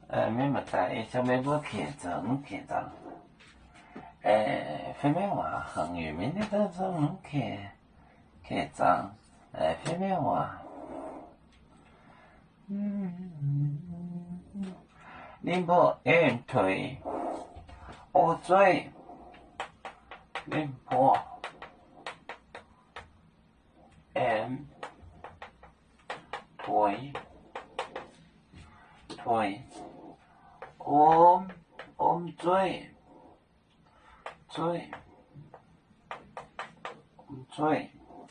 免么在小妹不客栈，非免话恒源面的这种客栈，非免话，恁不愿退，我嘴，恁不愿退。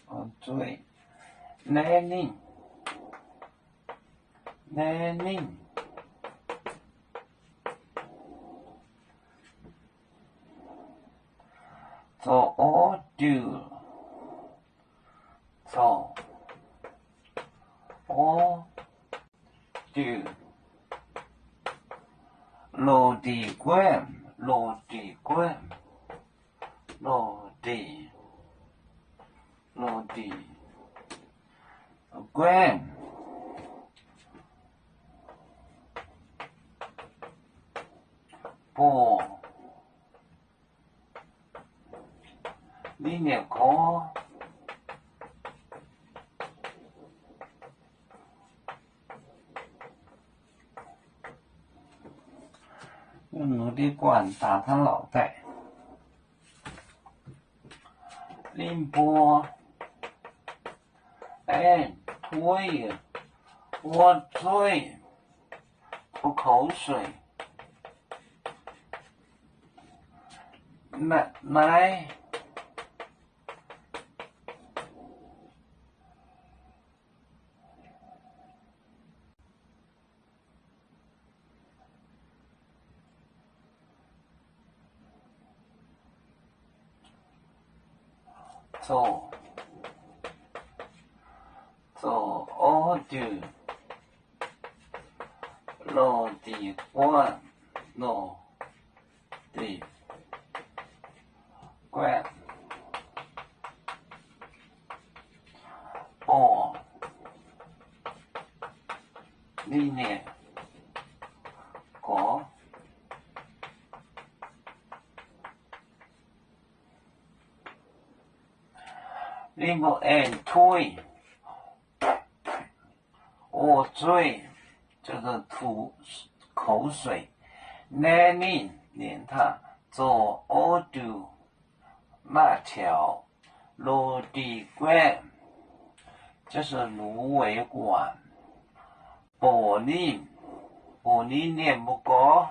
ôm嘴，奶拧，做我丢，落地滚，不，你那个用努力管打他脑袋，宁波，推，我嘴，吐口水，奶。做我丢，落地滚，哦，你呢？个。你不爱推，我嘴就是吐口水，奶拧连它做我丢，马条落地管就是芦苇管，玻璃连不过，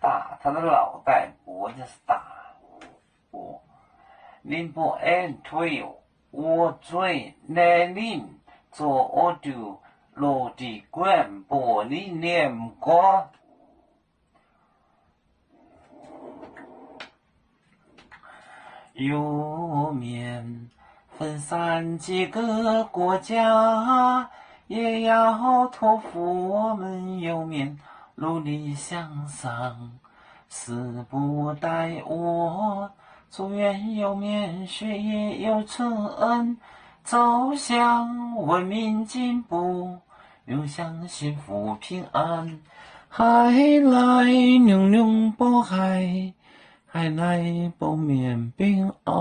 打他的脑袋，脖就是打。宁不按推，我嘴奶拧做我丢，落地管玻璃连不过。油面分散几个国家，也要托付我们油面努力向上，时不待我。祝愿油面学业有成，走向文明进步，永享幸福平安。海来娘娘保海，海来保面平安。